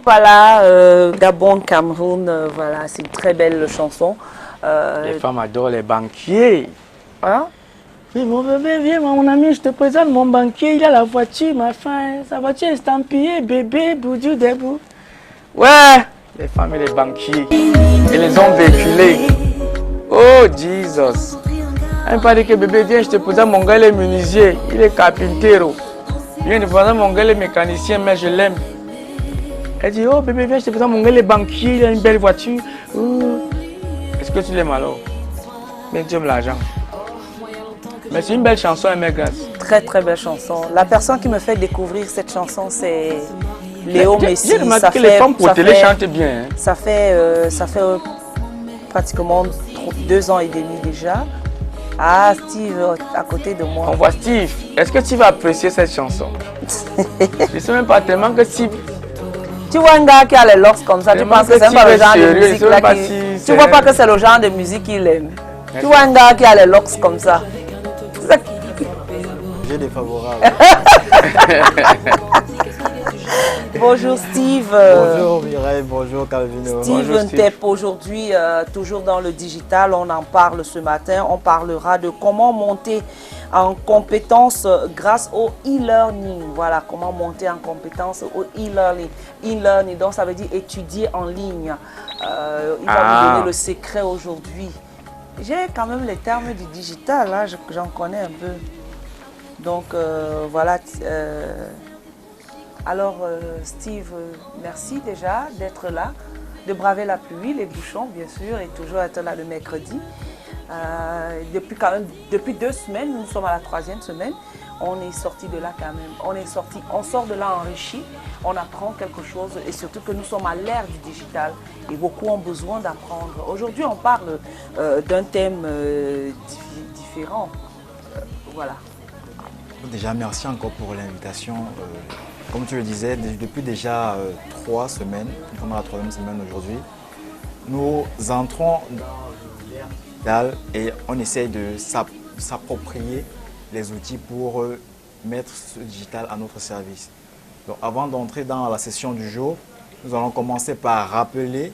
Voilà, Gabon, Cameroun, voilà, c'est une très belle chanson. Les femmes adorent les banquiers. Hein? Oui, mon bébé, viens, mon ami, je te présente mon banquier. Il a la voiture, ma femme. Sa voiture est estampillée, bébé, boudou, debout. Ouais, les femmes et les banquiers. Et les hommes véhiculés. Oh, Jesus. Elle m'a dit que bébé, viens, je te présente mon gars, il est menuisier. Il est carpintero. Viens, je te présente mon gars, il est mécanicien, mais je l'aime. Elle dit, oh bébé, viens, je te présente mon gars, il est banquier, il a une belle voiture. Oh. Est-ce que tu l'aimes alors? Mais tu aimes l'argent. Mais c'est une belle chanson, hein, mes gars. Très très belle chanson. La personne qui me fait découvrir cette chanson, c'est Léo Messi. J'ai remarqué que les femmes pour télé chantent bien. Hein. Ça fait pratiquement 2 ans et demi déjà. Ah, Steve, à côté de moi. On voit Steve. Est-ce que tu vas apprécier cette chanson? Je ne sais même pas tellement que Steve... Tu vois un gars qui a les locks comme ça, tu penses que c'est pas le genre de musique là qui... Tu vois pas que c'est le genre de musique qu'il aime. Tu vois un gars qui a les locks comme ça. J'ai défavorable. Bonjour Steve. Bonjour Mireille, bonjour Calvino. Steve Ntep, aujourd'hui, toujours dans le digital, on en parle ce matin. On parlera de comment monter en compétence grâce au e-learning. Voilà, comment monter en compétence au e-learning. E-learning, donc ça veut dire étudier en ligne. Il va nous donner le secret aujourd'hui. J'ai quand même les termes du digital, là, j'en connais un peu. Donc voilà. Alors Steve, merci déjà d'être là, de braver la pluie, les bouchons bien sûr, et toujours être là le mercredi. Depuis 2 semaines, nous sommes à la 3e semaine, on est sorti de là quand même. On sort de là enrichi, on apprend quelque chose et surtout que nous sommes à l'ère du digital et beaucoup ont besoin d'apprendre. Aujourd'hui, on parle d'un thème différent. Voilà. Déjà, merci encore pour l'invitation. Comme tu le disais, depuis déjà 3 semaines, nous sommes à la 3e semaine aujourd'hui, nous entrons dans et on essaye de s'approprier les outils pour mettre ce digital à notre service. Donc, avant d'entrer dans la session du jour, nous allons commencer par rappeler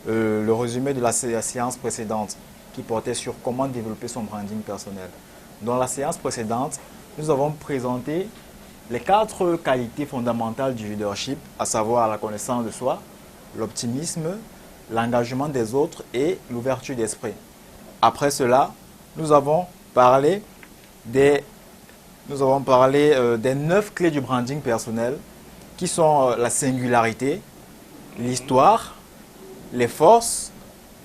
le résumé de la séance précédente qui portait sur comment développer son branding personnel. Dans la séance précédente, nous avons présenté les 4 qualités fondamentales du leadership, à savoir la connaissance de soi, l'optimisme, l'engagement des autres et l'ouverture d'esprit. Après cela, nous avons parlé des 9 clés du branding personnel qui sont la singularité, l'histoire, les forces,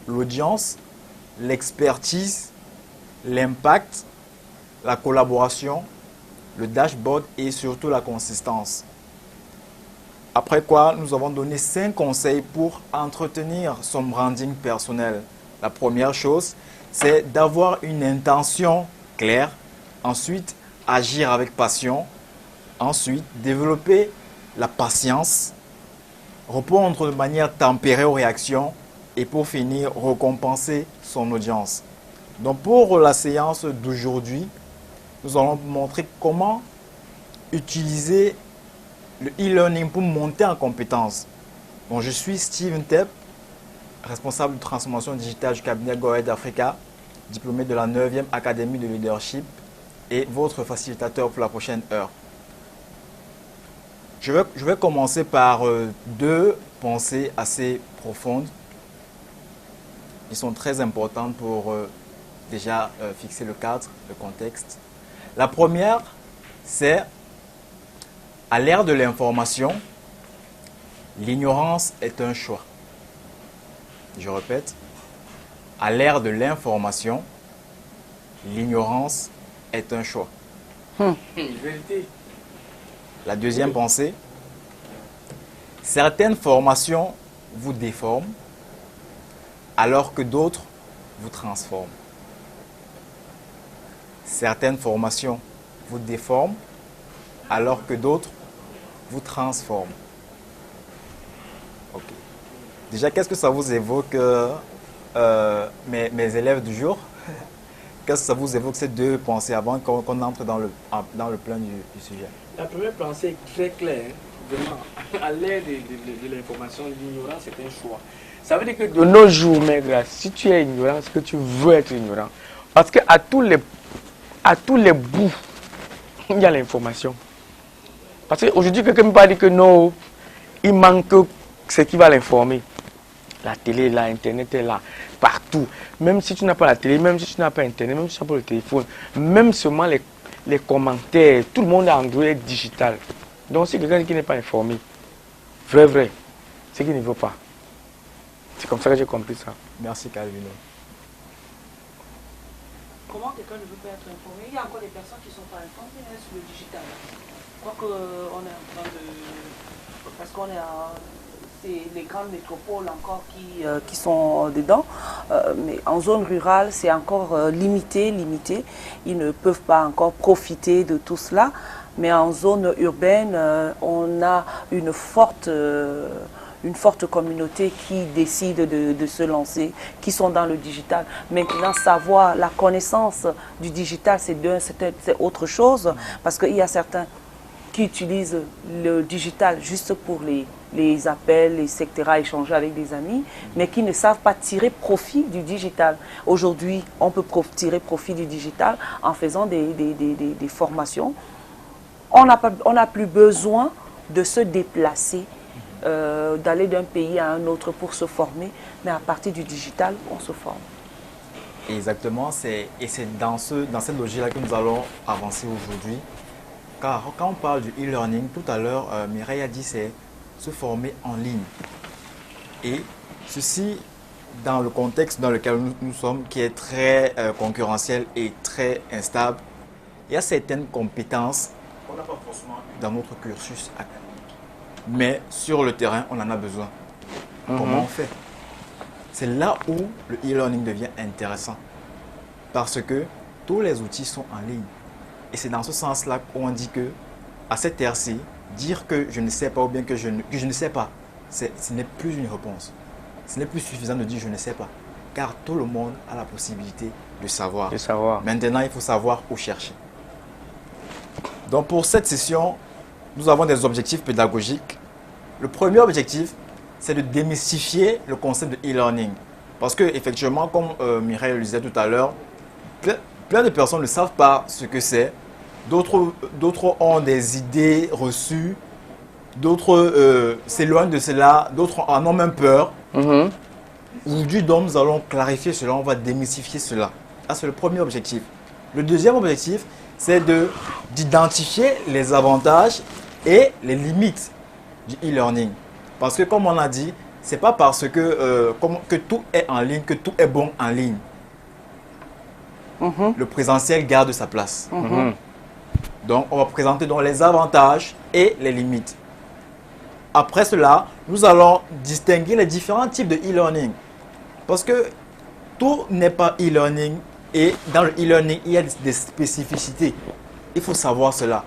l'audience, l'expertise, l'impact, la collaboration, le dashboard et surtout la consistance. Après quoi, nous avons donné 5 conseils pour entretenir son branding personnel. La première chose, c'est d'avoir une intention claire. Ensuite, agir avec passion. Ensuite, développer la patience. Répondre de manière tempérée aux réactions. Et pour finir, récompenser son audience. Donc pour la séance d'aujourd'hui, nous allons vous montrer comment utiliser le e-learning pour monter en compétences. Bon, je suis Steve Ntep, responsable de transformation digitale du cabinet Go-Ahead Africa, diplômé de la 9e Académie de Leadership et votre facilitateur pour la prochaine heure. Je vais commencer par 2 pensées assez profondes. Ils sont très importantes pour déjà fixer le cadre, le contexte. La première, c'est à l'ère de l'information, l'ignorance est un choix. Je répète, à l'ère de l'information, l'ignorance est un choix. La deuxième pensée, certaines formations vous déforment alors que d'autres vous transforment. Certaines formations vous déforment alors que d'autres vous transforment. Ok. Déjà, qu'est-ce que ça vous évoque, mes élèves du jour? Qu'est-ce que ça vous évoque ces 2 pensées avant qu'on entre dans le plein du sujet? La première pensée est très claire. vraiment, à l'ère de l'information, l'ignorance c'est un choix. Ça veut dire que de nos jours, mes gars, si tu es ignorant, c'est que tu veux être ignorant. Parce qu'à tous les bouts, il y a l'information. Parce qu'aujourd'hui, quelqu'un me dit que non, il manque ce qui va l'informer. La télé est là, Internet est là, partout. Même si tu n'as pas la télé, même si tu n'as pas Internet, même si tu n'as pas le téléphone, même seulement les commentaires, tout le monde a Android digital. Donc si quelqu'un qui n'est pas informé, vrai, c'est qu'il ne veut pas. C'est comme ça que j'ai compris ça. Merci Calvino. Comment quelqu'un ne veut pas être informé? Il y a encore des personnes qui ne sont pas informées sur le digital. Je crois qu'on est en train de... Parce qu'on est à... C'est les grandes métropoles encore qui sont dedans. Mais en zone rurale, c'est encore limité. Ils ne peuvent pas encore profiter de tout cela. Mais en zone urbaine, on a une forte communauté qui décide de se lancer, qui sont dans le digital. Maintenant, savoir la connaissance du digital, c'est autre chose, parce qu'il y a certains qui utilisent le digital juste pour les appels, etc., échanger avec des amis, mais qui ne savent pas tirer profit du digital. Aujourd'hui, on peut tirer profit du digital en faisant des formations. On n'a plus besoin de se déplacer, d'aller d'un pays à un autre pour se former, mais à partir du digital, on se forme. Exactement, et c'est dans cette logique-là que nous allons avancer aujourd'hui. Car quand on parle du e-learning, tout à l'heure, Mireille a dit c'est se former en ligne. Et ceci, dans le contexte dans lequel nous sommes, qui est très concurrentiel et très instable, il y a certaines compétences qu'on n'a pas forcément dans notre cursus académique. Mais sur le terrain, on en a besoin. Comment on fait? C'est là où le e-learning devient intéressant. Parce que tous les outils sont en ligne. Et c'est dans ce sens-là qu'on dit que, à cette ère-ci, dire que je ne sais pas ou bien que je ne sais pas, ce n'est plus une réponse. Ce n'est plus suffisant de dire je ne sais pas. Car tout le monde a la possibilité de savoir. Maintenant, il faut savoir où chercher. Donc pour cette session, nous avons des objectifs pédagogiques. Le premier objectif, c'est de démystifier le concept de e-learning. Parce que effectivement, comme Mireille le disait tout à l'heure, plein de personnes ne savent pas ce que c'est. D'autres ont des idées reçues. D'autres s'éloignent de cela. D'autres en ont même peur. Aujourd'hui, donc, nous allons clarifier cela. On va démystifier cela. Ça, c'est le premier objectif. Le deuxième objectif, c'est d'identifier les avantages et les limites du e-learning. Parce que, comme on a dit, ce n'est pas parce que tout est en ligne que tout est bon en ligne. Le présentiel garde sa place. Donc, on va présenter donc les avantages et les limites. Après cela, nous allons distinguer les différents types de e-learning. Parce que tout n'est pas e-learning et dans le e-learning, il y a des spécificités. Il faut savoir cela.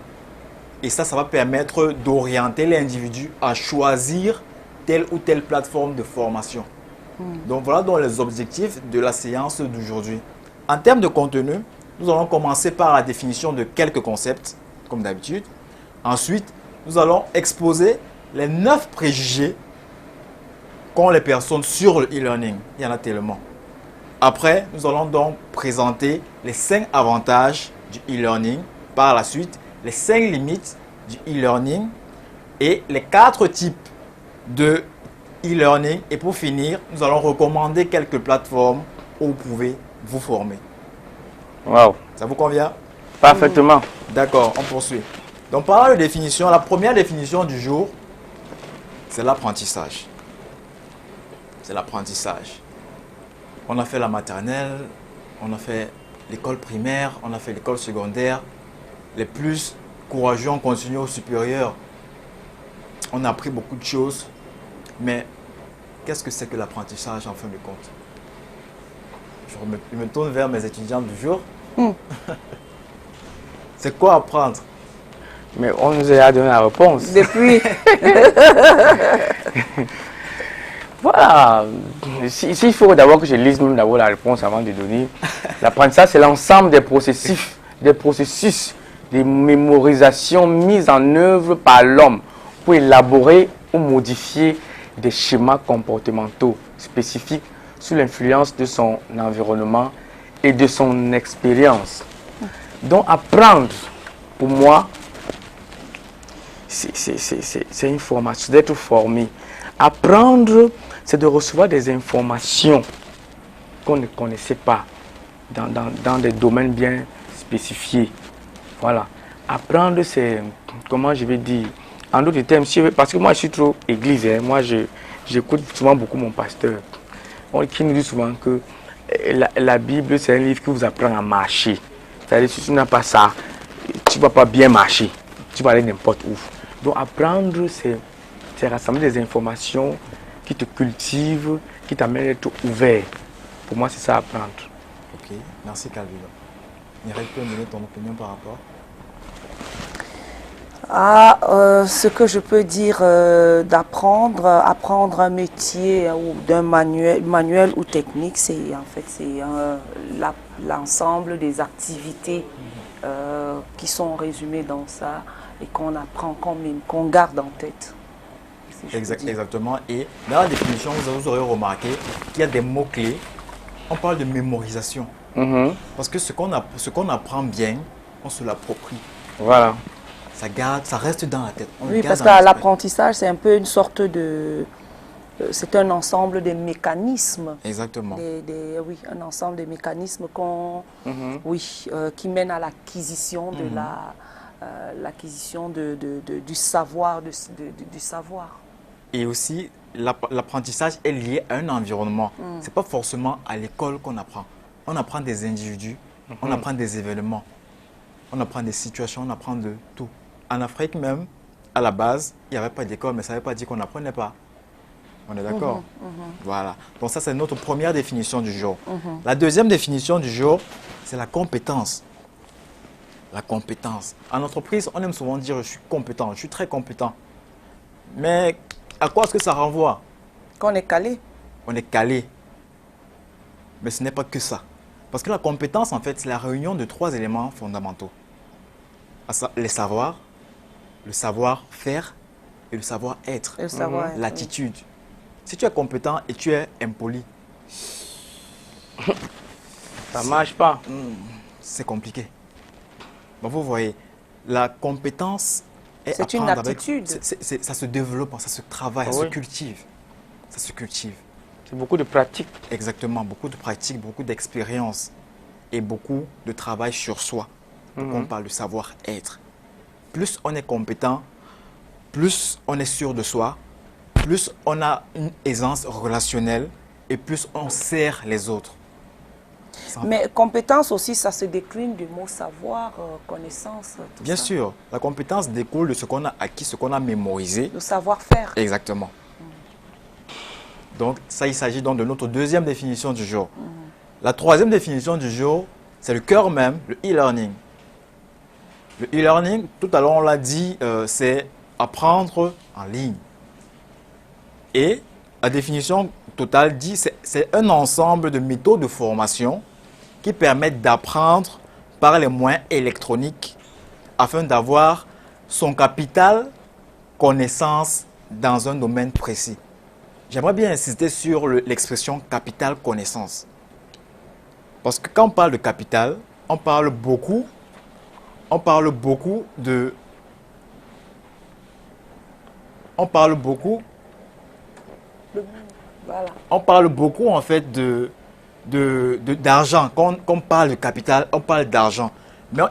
Et ça va permettre d'orienter l'individu à choisir telle ou telle plateforme de formation. Donc, voilà donc les objectifs de la séance d'aujourd'hui. En termes de contenu, nous allons commencer par la définition de quelques concepts, comme d'habitude. Ensuite, nous allons exposer les 9 préjugés qu'ont les personnes sur le e-learning. Il y en a tellement. Après, nous allons donc présenter les 5 avantages du e-learning. Par la suite, les 5 limites du e-learning et les 4 types de e-learning. Et pour finir, nous allons recommander quelques plateformes où vous pouvez vous former. Wow. Ça vous convient? Parfaitement. D'accord, on poursuit. Donc, parlant de définition, la première définition du jour, c'est l'apprentissage. C'est l'apprentissage. On a fait la maternelle, on a fait l'école primaire, on a fait l'école secondaire. Les plus courageux ont continué au supérieur. On a appris beaucoup de choses. Mais qu'est-ce que c'est que l'apprentissage en fin de compte? Je me tourne vers mes étudiants du jour. C'est quoi apprendre? Mais on nous a donné la réponse. Depuis. Voilà. Il faut d'abord que je lise même d'abord la réponse avant de donner. L'apprentissage, c'est l'ensemble des processus de mémorisation mis en œuvre par l'homme pour élaborer ou modifier des schémas comportementaux spécifiques sous l'influence de son environnement et de son expérience. Donc apprendre, pour moi, c'est une formation, d'être formé. Apprendre, c'est de recevoir des informations qu'on ne connaissait pas dans des domaines bien spécifiés. Voilà. Apprendre, c'est, comment je vais dire, en d'autres termes, parce que moi je suis trop église, hein, moi j'écoute souvent beaucoup mon pasteur, qui nous dit souvent que la Bible, c'est un livre qui vous apprend à marcher. C'est-à-dire, si tu n'as pas ça, tu ne vas pas bien marcher. Tu vas aller n'importe où. Donc, apprendre, c'est rassembler des informations qui te cultivent, qui t'amènent à être ouvert. Pour moi, c'est ça, apprendre. Ok, merci Calvin. Mireille, tu peux me donner ton opinion par rapport? Ce que je peux dire apprendre un métier ou d'un manuel ou technique, c'est en fait l'ensemble des activités qui sont résumées dans ça et qu'on apprend, qu'on garde en tête. Si Exactement. Et dans la définition, vous aurez remarqué qu'il y a des mots-clés. On parle de mémorisation. Parce que ce qu'on apprend bien, on se l'approprie. Voilà. Ça garde, ça reste dans la tête. Oui, parce que l'apprentissage, c'est un peu une sorte de... C'est un ensemble de mécanismes. Exactement. Oui, un ensemble de mécanismes qui mènent à l'acquisition de l'acquisition du savoir, du savoir. Et aussi, l'apprentissage est lié à un environnement. Ce n'est pas forcément à l'école qu'on apprend. On apprend des individus, on apprend des événements, on apprend des situations, on apprend de tout. En Afrique même, à la base, il n'y avait pas d'école, mais ça ne veut pas dire qu'on n'apprenait pas. On est d'accord? Voilà. Donc ça, c'est notre première définition du jour. La deuxième définition du jour, c'est la compétence. La compétence. En entreprise, on aime souvent dire « je suis compétent »,« je suis très compétent ». Mais à quoi est-ce que ça renvoie? Qu'on est calé. On est calé. Mais ce n'est pas que ça. Parce que la compétence, en fait, c'est la réunion de trois éléments fondamentaux. Les savoirs, le savoir-faire et le savoir-être. L'attitude. Si tu es compétent et tu es impoli, ça ne marche pas. C'est compliqué. Bon, vous voyez, la compétence est c'est une aptitude. Ça se développe, ça se travaille, ça se cultive. Ça se cultive. C'est beaucoup de pratique. Exactement, beaucoup de pratique, beaucoup d'expérience et beaucoup de travail sur soi. Donc on parle de savoir-être. Plus on est compétent, plus on est sûr de soi, plus on a une aisance relationnelle et plus on sert les autres. Mais compétence aussi, ça se décline du mot savoir, connaissance, tout Bien ça. sûr, la compétence découle de ce qu'on a acquis, ce qu'on a mémorisé. Le savoir-faire. Exactement. Donc ça, il s'agit donc de notre deuxième définition du jour. La troisième définition du jour, c'est le cœur même, le e-learning. Le e-learning, tout à l'heure on l'a dit, c'est apprendre en ligne. Et la définition totale dit c'est un ensemble de méthodes de formation qui permettent d'apprendre par les moyens électroniques afin d'avoir son capital connaissance dans un domaine précis. J'aimerais bien insister sur l'expression capital connaissance. Parce que quand on parle de capital, on parle beaucoup de... On parle beaucoup... Voilà. On parle beaucoup en fait d'argent. Quand on parle de capital, on parle d'argent. Mais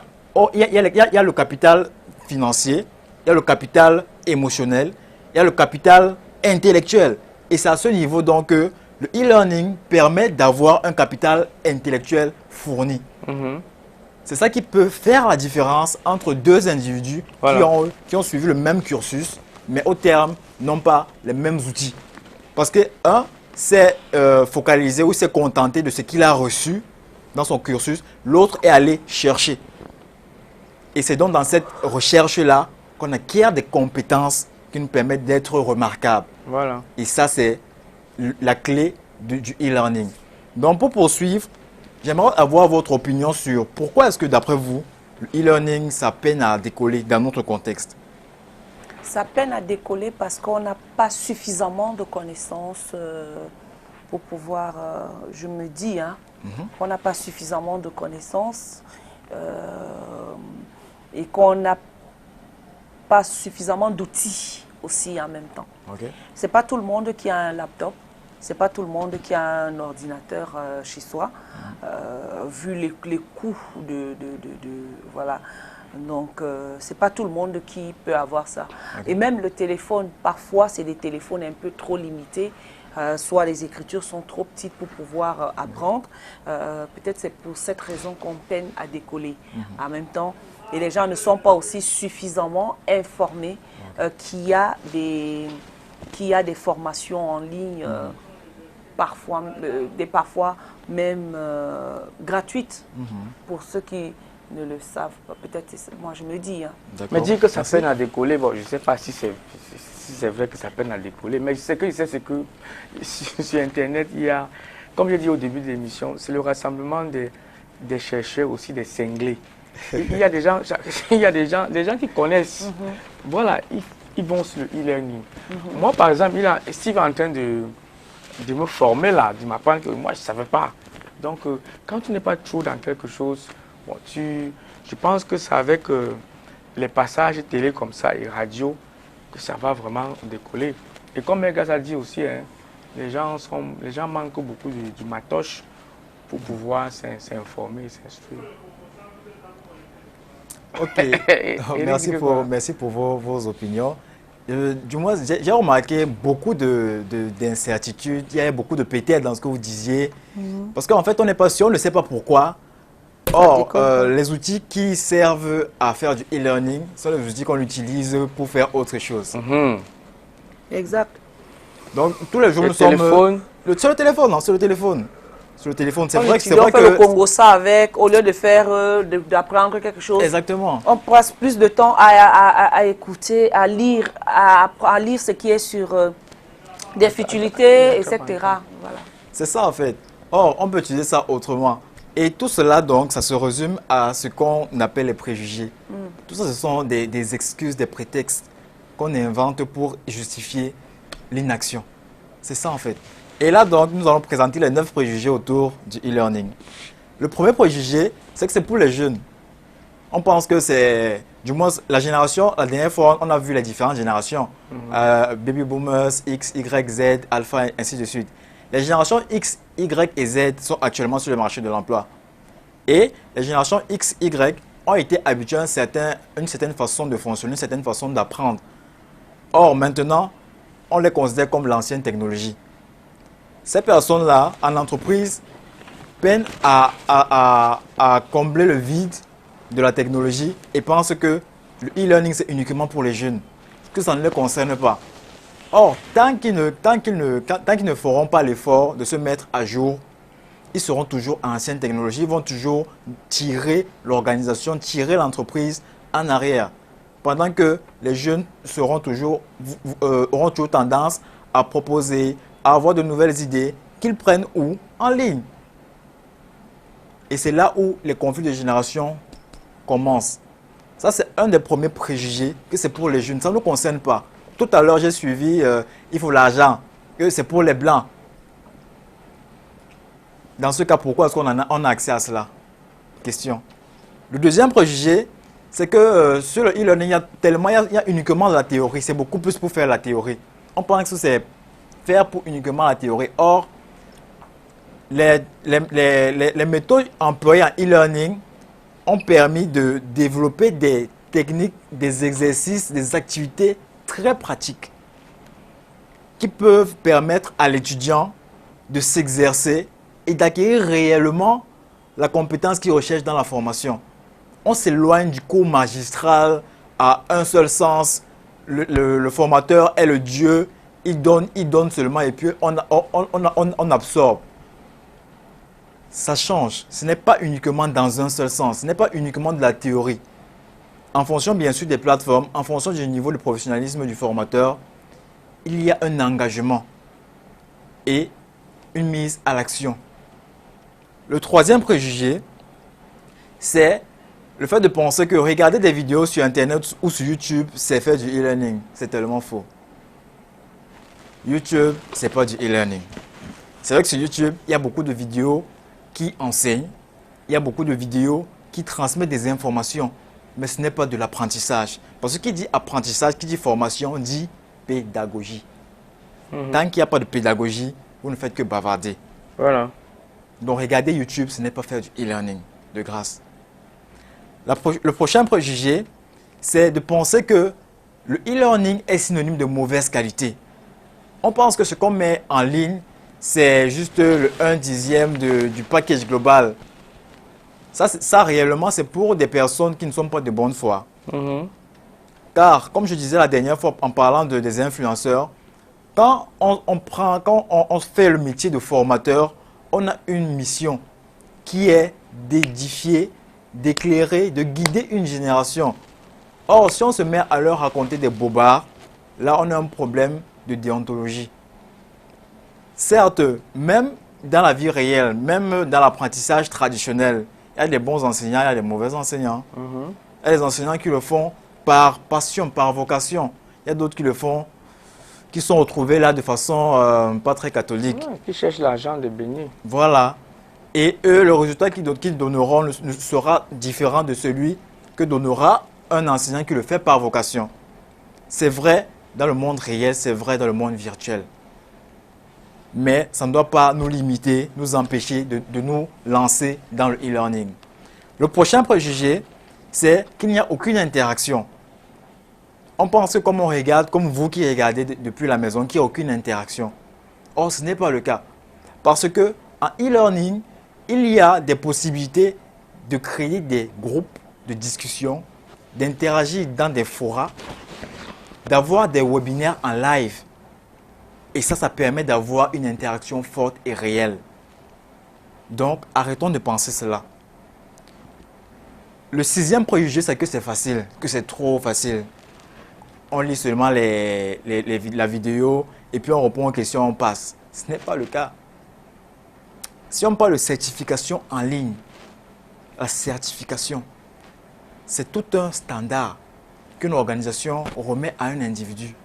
il y a le capital financier, il y a le capital émotionnel, il y a le capital intellectuel. Et c'est à ce niveau donc que le e-learning permet d'avoir un capital intellectuel fourni. C'est ça qui peut faire la différence entre deux individus qui ont suivi le même cursus, mais au terme, n'ont pas les mêmes outils. Parce que un s'est focalisé ou s'est contenté de ce qu'il a reçu dans son cursus, l'autre est allé chercher. Et c'est donc dans cette recherche-là qu'on acquiert des compétences qui nous permettent d'être remarquables. Voilà. Et ça, c'est la clé du e-learning. Donc, pour poursuivre, j'aimerais avoir votre opinion sur pourquoi est-ce que, d'après vous, le e-learning, ça peine à décoller dans notre contexte. Ça peine à décoller parce qu'on n'a pas suffisamment de connaissances pour pouvoir, je me dis, hein, qu'on n'a pas suffisamment de connaissances et qu'on n'a pas suffisamment d'outils aussi en même temps. Okay. C'est pas tout le monde qui a un laptop, c'est pas tout le monde qui a un ordinateur chez soi, vu les coûts voilà. Donc, c'est pas tout le monde qui peut avoir ça. Okay. Et même le téléphone, parfois, c'est des téléphones un peu trop limités. Soit les écritures sont trop petites pour pouvoir apprendre. Peut-être c'est pour cette raison qu'on peine à décoller. En même temps, et les gens ne sont pas aussi suffisamment informés qu'il y a des formations en ligne, parfois même gratuites, pour ceux qui ne le savent pas. Peut-être, moi je me dis. Hein. Mais dire que ça peine à décoller, bon, je ne sais pas si c'est vrai que ça peine à décoller, mais ce que je sais, c'est que sur Internet, il y a, comme j'ai dit au début de l'émission, c'est le rassemblement des chercheurs aussi, des cinglés. Il y a des gens, des gens qui connaissent. Voilà, ils vont sur le e-learning. Moi, par exemple, Steve est en train de me former là, de m'apprendre que moi, je ne savais pas. Donc, quand tu n'es pas trop dans quelque chose, bon, je pense que c'est avec les passages télé comme ça et radio que ça va vraiment décoller. Et comme Megas a dit aussi, hein, les gens manquent beaucoup du matoche pour pouvoir s'informer, s'instruire. Ok, merci pour vos opinions. Du moins, j'ai remarqué beaucoup d'incertitudes, il y a beaucoup de peut-être dans ce que vous disiez. Parce qu'en fait, on n'est pas sûr, on ne sait pas pourquoi. Or, les outils qui servent à faire du e-learning sont les outils qu'on utilise pour faire autre chose. Exact. Donc, tous les jours, nous sommes... Sur le téléphone, non, sur le téléphone. Sur le téléphone, c'est vrai que c'est vrai que... On fait le Congo ça avec, au lieu de faire, d'apprendre quelque chose. Exactement. On passe plus de temps à écouter, à lire ce qui est sur des futilités, etc. Voilà. C'est ça en fait. Or, on peut utiliser ça autrement. Et tout cela, donc, ça se résume à ce qu'on appelle les préjugés. Tout ça, ce sont des excuses, des prétextes qu'on invente pour justifier l'inaction. C'est ça en fait. Et là, donc, nous allons présenter les 9 préjugés autour du e-learning. Le premier préjugé, c'est que c'est pour les jeunes. On pense que c'est, du moins, la dernière fois, on a vu les différentes générations. Baby Boomers, X, Y, Z, Alpha, et ainsi de suite. Les générations X, Y et Z sont actuellement sur le marché de l'emploi. Et les générations X, Y ont été habituées à une certaine façon de fonctionner, une certaine façon d'apprendre. Or, maintenant, on les considère comme l'ancienne technologie. Ces personnes-là, en entreprise, peinent à combler le vide de la technologie et pensent que le e-learning, c'est uniquement pour les jeunes, que ça ne les concerne pas. Or, tant qu'ils ne feront pas l'effort de se mettre à jour, ils seront toujours anciennes technologies, ils vont toujours tirer l'organisation, tirer l'entreprise en arrière. Pendant que les jeunes auront toujours tendance à proposer, à avoir de nouvelles idées qu'ils prennent où? En ligne. Et c'est là où les conflits de génération commencent. Ça, c'est un des premiers préjugés que c'est pour les jeunes. Ça ne nous concerne pas. Tout à l'heure, j'ai suivi, il faut l'argent, que c'est pour les blancs. Dans ce cas, pourquoi est-ce qu'on a accès à cela? Question. Le deuxième préjugé, c'est que sur le e-learning, il y a uniquement de la théorie. C'est beaucoup plus pour faire la théorie. On pense que c'est faire pour uniquement la théorie. Or, les méthodes employées en e-learning ont permis de développer des techniques, des exercices, des activités très pratiques qui peuvent permettre à l'étudiant de s'exercer et d'acquérir réellement la compétence qu'il recherche dans la formation. On s'éloigne du cours magistral à un seul sens. Le formateur est le Dieu. Il donne seulement et puis on absorbe. Ça change. Ce n'est pas uniquement dans un seul sens. Ce n'est pas uniquement de la théorie. En fonction bien sûr des plateformes, en fonction du niveau de professionnalisme du formateur, il y a un engagement et une mise à l'action. Le troisième préjugé, c'est Le fait de penser que regarder des vidéos sur Internet ou sur YouTube, c'est faire du e-learning, c'est tellement faux. YouTube, c'est pas du e-learning. C'est vrai que sur YouTube, il y a beaucoup de vidéos qui enseignent, il y a beaucoup de vidéos qui transmettent des informations, mais ce n'est pas de l'apprentissage. Parce que qui dit apprentissage, qui dit formation, dit pédagogie. Tant qu'il n'y a pas de pédagogie, vous ne faites que bavarder. Voilà. Donc regarder YouTube, ce n'est pas faire du e-learning, de grâce. Le prochain préjugé, c'est de penser que le e-learning est synonyme de mauvaise qualité. On pense que ce qu'on met en ligne, c'est juste le 1/10 du package global. Ça réellement, c'est pour des personnes qui ne sont pas de bonne foi. Car, comme je disais la dernière fois en parlant des influenceurs, quand on fait le métier de formateur, on a une mission qui est d'édifier, d'éclairer, de guider une génération. Or, si on se met à leur raconter des bobards, là, on a un problème de déontologie. Certes, même dans la vie réelle, même dans l'apprentissage traditionnel, il y a des bons enseignants, il y a des mauvais enseignants. Il y a des enseignants qui le font par passion, par vocation. Il y a d'autres qui le font, qui sont retrouvés là de façon pas très catholique. Ouais, qui cherchent l'argent de bénir. Voilà. Et eux, le résultat qu'ils donneront ne sera différent de celui que donnera un enseignant qui le fait par vocation. C'est vrai dans le monde réel, c'est vrai dans le monde virtuel. Mais ça ne doit pas nous limiter, nous empêcher de nous lancer dans le e-learning. Le prochain préjugé, c'est qu'il n'y a aucune interaction. On pense que comme on regarde, comme vous qui regardez depuis la maison, qu'il n'y a aucune interaction. Or, ce n'est pas le cas. Parce que en e-learning, il y a des possibilités de créer des groupes de discussion, d'interagir dans des forums, d'avoir des webinaires en live. Et ça permet d'avoir une interaction forte et réelle. Donc, arrêtons de penser cela. Le 6e préjugé, c'est que c'est facile, que c'est trop facile. On lit seulement la vidéo et puis on répond aux questions, on passe. Ce n'est pas le cas. Si on parle de certification en ligne, la certification, c'est tout un standard qu'une organisation remet à un individu.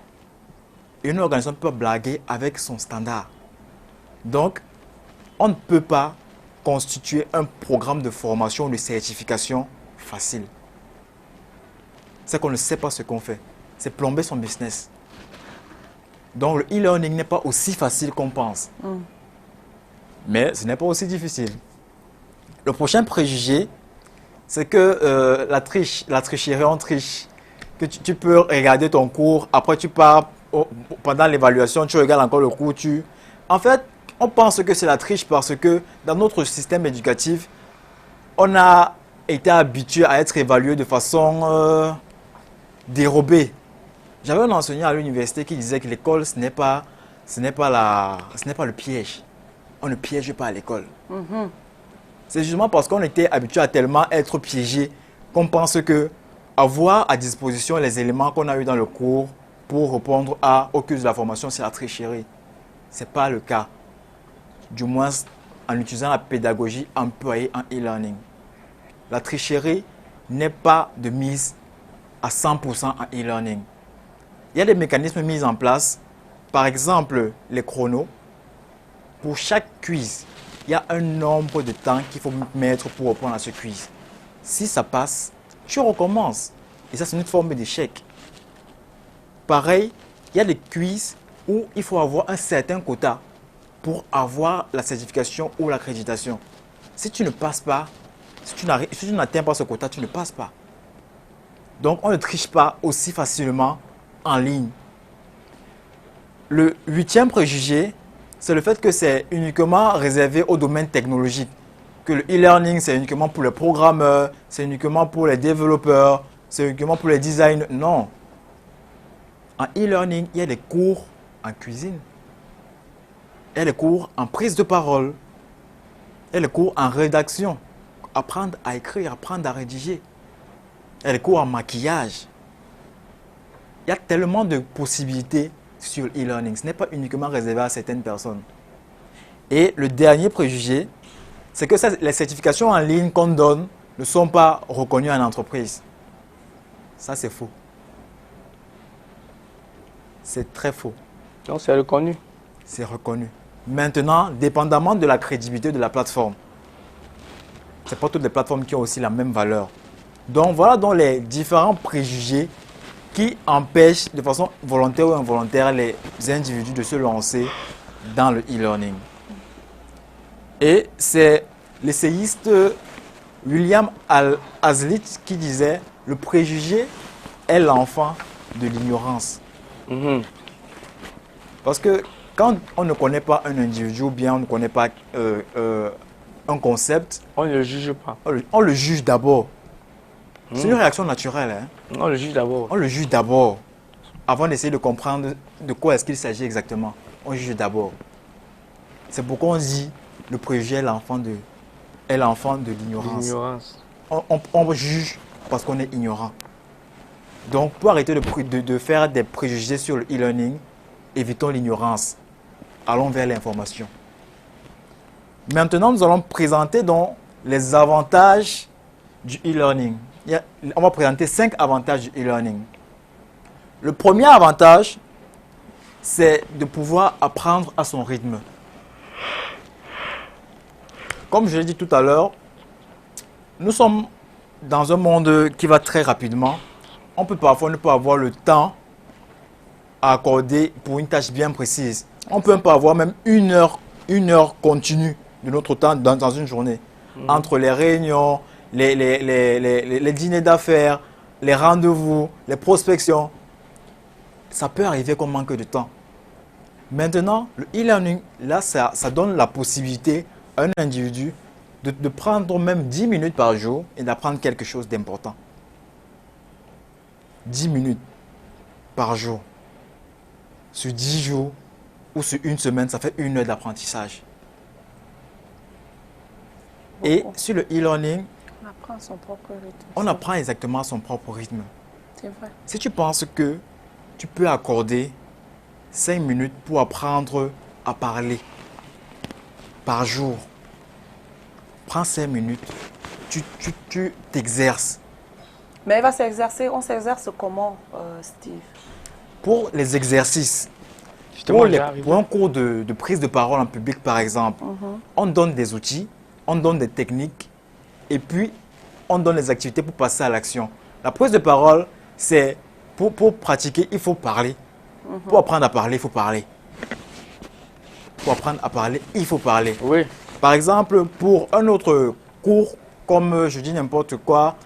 Et une organisation peut blaguer avec son standard. Donc, on ne peut pas constituer un programme de formation ou de certification facile. C'est qu'on ne sait pas ce qu'on fait. C'est plomber son business. Donc, le e-learning n'est pas aussi facile qu'on pense. Mais ce n'est pas aussi difficile. Le prochain préjugé, c'est que la tricherie, on triche. Que tu peux regarder ton cours, après tu pars, pendant l'évaluation, tu regardes encore le cours. En fait, on pense que c'est la triche parce que dans notre système éducatif, on a été habitué à être évalué de façon dérobée. J'avais un enseignant à l'université qui disait que l'école, ce n'est pas le piège. On ne piège pas à l'école. C'est justement parce qu'on était habitué à tellement être piégé qu'on pense que avoir à disposition les éléments qu'on a eu dans le cours pour répondre au culte de la formation, c'est la tricherie. Ce n'est pas le cas. Du moins, en utilisant la pédagogie employée en e-learning. La tricherie n'est pas de mise à 100% en e-learning. Il y a des mécanismes mis en place, par exemple les chronos. Pour chaque quiz, il y a un nombre de temps qu'il faut mettre pour répondre à ce quiz. Si ça passe, tu recommences. Et ça, c'est une forme d'échec. Pareil, il y a des quiz où il faut avoir un certain quota pour avoir la certification ou l'accréditation. Si tu ne passes pas, si tu n'atteins pas ce quota, tu ne passes pas. Donc, on ne triche pas aussi facilement en ligne. Le 8e préjugé, c'est le fait que c'est uniquement réservé au domaine technologique. Que le e-learning, c'est uniquement pour les programmeurs, c'est uniquement pour les développeurs, c'est uniquement pour les designers. Non. En e-learning, il y a des cours en cuisine. Il y a des cours en prise de parole. Il y a des cours en rédaction. Apprendre à écrire, apprendre à rédiger. Il y a des cours en maquillage. Il y a tellement de possibilités sur l'e-learning. Ce n'est pas uniquement réservé à certaines personnes. Et le dernier préjugé, c'est que les certifications en ligne qu'on donne ne sont pas reconnus en entreprise. Ça, c'est faux. C'est très faux. Donc, c'est reconnu. C'est reconnu. Maintenant, dépendamment de la crédibilité de la plateforme, ce n'est pas toutes les plateformes qui ont aussi la même valeur. Donc, voilà donc les différents préjugés qui empêchent de façon volontaire ou involontaire les individus de se lancer dans le e-learning. Et c'est l'essayiste William Hazlitt qui disait « Le préjugé est l'enfant de l'ignorance ». Parce que quand on ne connaît pas un individu ou bien on ne connaît pas un concept, On ne le juge pas. on le juge d'abord. C'est une réaction naturelle. Hein? On le juge d'abord. On le juge d'abord avant d'essayer de comprendre de quoi est-ce qu'il s'agit exactement. On juge d'abord. C'est pourquoi on dit le préjugé est l'enfant de l'ignorance. L'ignorance. On juge parce qu'on est ignorant. Donc, pour arrêter de faire des préjugés sur le e-learning, évitons l'ignorance. Allons vers l'information. Maintenant, nous allons présenter donc les avantages du e-learning. On va présenter 5 avantages du e-learning. Le premier avantage, c'est de pouvoir apprendre à son rythme. Comme je l'ai dit tout à l'heure, nous sommes dans un monde qui va très rapidement. On peut parfois ne pas avoir le temps à accorder pour une tâche bien précise. On peut pas avoir même une heure continue de notre temps dans une journée. Entre les réunions, les dîners d'affaires, les rendez-vous, les prospections. Ça peut arriver qu'on manque de temps. Maintenant, le e-learning, là, ça donne la possibilité à un individu de prendre même 10 minutes par jour et d'apprendre quelque chose d'important. 10 minutes par jour. Sur 10 jours ou sur une semaine, ça fait 1 heure d'apprentissage. Et sur le e-learning, On apprend son propre rythme. on apprend exactement à son propre rythme. C'est vrai. Si tu penses que tu peux accorder 5 minutes pour apprendre à parler par jour, prends 5 minutes, tu t'exerces. Mais il va s'exercer. On s'exerce comment, Steve? Pour les exercices, Justement, pour un cours de prise de parole en public par exemple, on donne des outils, on donne des techniques et puis on donne les activités pour passer à l'action. La prise de parole, c'est pour pratiquer, il faut parler. Pour apprendre à parler, il faut parler. Pour apprendre à parler, il faut parler. Oui. Par exemple, pour un autre cours, comme je dis n'importe quoi,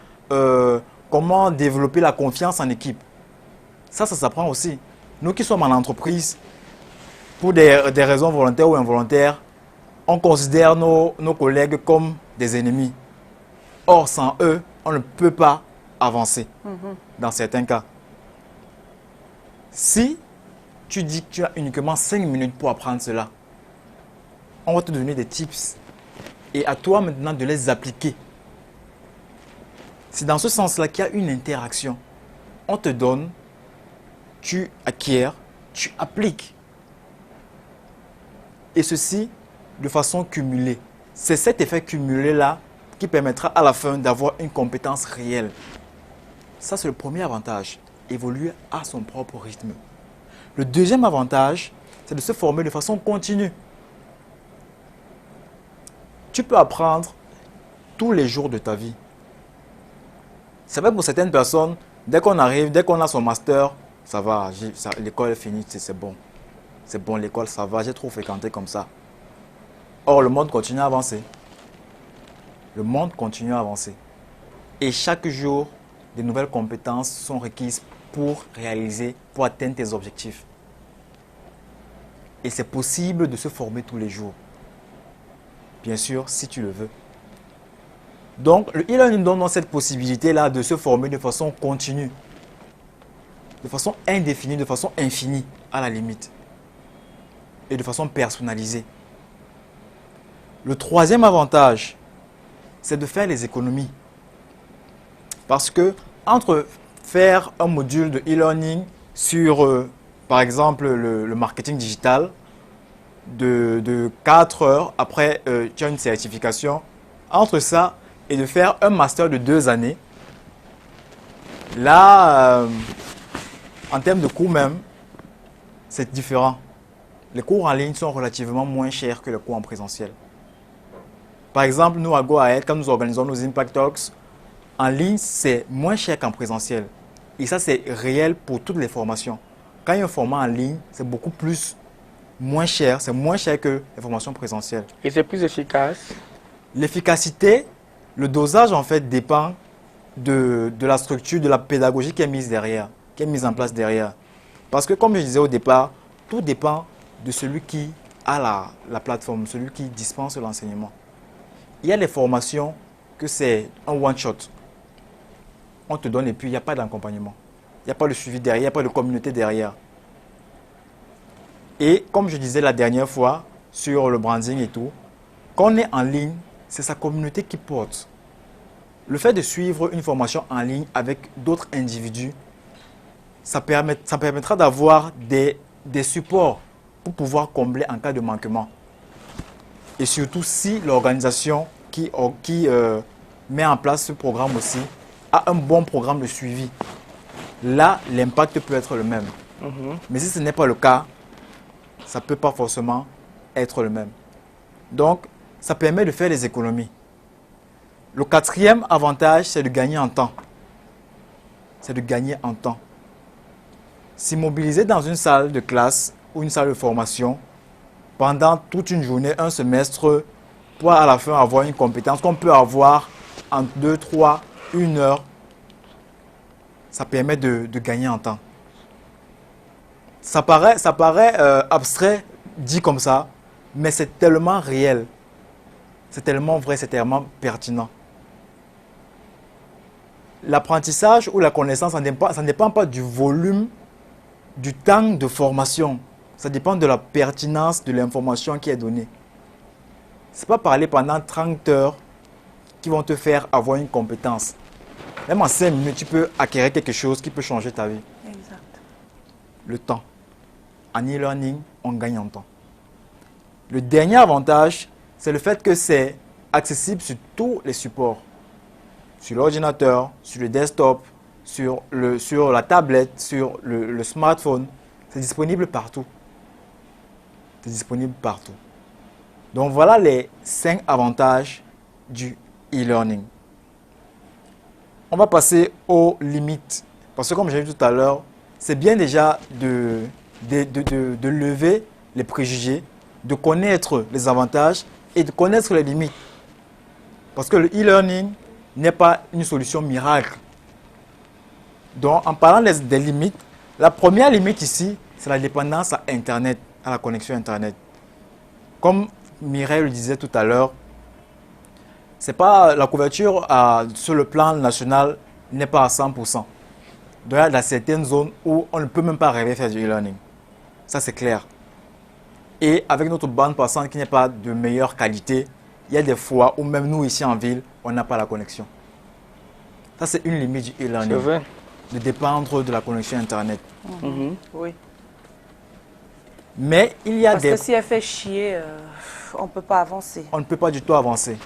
comment développer la confiance en équipe. Ça s'apprend aussi. Nous qui sommes en entreprise, pour des raisons volontaires ou involontaires, on considère nos collègues comme des ennemis. Or, sans eux, on ne peut pas avancer dans certains cas. Si tu dis que tu as uniquement 5 minutes pour apprendre cela, on va te donner des tips et à toi maintenant de les appliquer. C'est dans ce sens-là qu'il y a une interaction. On te donne, tu acquiers, tu appliques. Et ceci de façon cumulée. C'est cet effet cumulé-là qui permettra à la fin d'avoir une compétence réelle. Ça, c'est le premier avantage. Évoluer à son propre rythme. Le deuxième avantage, c'est de se former de façon continue. Tu peux apprendre tous les jours de ta vie. C'est vrai pour certaines personnes, dès qu'on arrive, dès qu'on a son master, ça va, l'école est finie, c'est bon. C'est bon, l'école, ça va, j'ai trop fréquenté comme ça. Or, le monde continue à avancer. Le monde continue à avancer. Et chaque jour, de nouvelles compétences sont requises pour réaliser, pour atteindre tes objectifs. Et c'est possible de se former tous les jours. Bien sûr, si tu le veux. Donc, le e-learning donne cette possibilité-là de se former de façon continue, de façon indéfinie, de façon infinie, à la limite, et de façon personnalisée. Le troisième avantage, c'est de faire les économies. Parce que, entre faire un module de e-learning sur, par exemple, le marketing digital, de 4 heures, après tu as une certification, entre ça et de faire un master de 2 années, là, en termes de coûts même, c'est différent. Les cours en ligne sont relativement moins chers que les cours en présentiel. Par exemple, nous à GoAhead, quand nous organisons nos Impact Talks, en ligne, c'est moins cher qu'en présentiel. Et ça, c'est réel pour toutes les formations. Quand il y a un format en ligne, c'est beaucoup moins cher, c'est moins cher que les formations présentielles. Et c'est plus efficace? L'efficacité, le dosage en fait dépend de la structure, de la pédagogie qui est mise derrière, qui est mise en place derrière. Parce que comme je disais au départ, tout dépend de celui qui a la plateforme, celui qui dispense l'enseignement. Il y a des formations que c'est un one-shot. On te donne et puis il n'y a pas d'accompagnement. Il n'y a pas de suivi derrière, il n'y a pas de communauté derrière. Et comme je disais la dernière fois sur le branding et tout, quand on est en ligne, c'est sa communauté qui porte. Le fait de suivre une formation en ligne avec d'autres individus, ça permettra d'avoir des supports pour pouvoir combler en cas de manquement. Et surtout si l'organisation qui met en place ce programme aussi a un bon programme de suivi. Là, l'impact peut être le même. Mais si ce n'est pas le cas, ça ne peut pas forcément être le même. Donc, ça permet de faire des économies. Le 4e avantage, c'est de gagner en temps. C'est de gagner en temps. S'immobiliser dans une salle de classe ou une salle de formation pendant toute une journée, un semestre, pour à la fin avoir une compétence qu'on peut avoir en 2, 3, 1 heure, ça permet de gagner en temps. Ça paraît abstrait, dit comme ça, mais c'est tellement réel. C'est tellement vrai, c'est tellement pertinent. L'apprentissage ou la connaissance, ça ne dépend pas du volume, du temps de formation. Ça dépend de la pertinence de l'information qui est donnée. Ce n'est pas parler pendant 30 heures qui vont te faire avoir une compétence. Même en 5 minutes, tu peux acquérir quelque chose qui peut changer ta vie. Exact. Le temps. En e-learning, on gagne en temps. Le dernier avantage, c'est le fait que c'est accessible sur tous les supports. Sur l'ordinateur, sur le desktop, sur la tablette, sur le smartphone. C'est disponible partout. C'est disponible partout. Donc voilà les 5 avantages du e-learning. On va passer aux limites. Parce que comme j'ai dit tout à l'heure, c'est bien déjà de lever les préjugés, de connaître les avantages et de connaître les limites. Parce que le e-learning n'est pas une solution miracle. Donc en parlant des limites, la première limite ici, c'est la dépendance à Internet, à la connexion Internet. Comme Mireille le disait tout à l'heure, c'est pas la couverture sur le plan national n'est pas à 100%. Donc il y a certaines zones où on ne peut même pas rêver faire du e-learning. Ça c'est clair. Et avec notre bande passante qui n'est pas de meilleure qualité, il y a des fois où même nous ici en ville, on n'a pas la connexion. Ça c'est une limite du e-learning. C'est vrai. De dépendre de la connexion Internet. Oui. Mais il y a Parce que si elle fait chier, on ne peut pas avancer. On ne peut pas du tout avancer.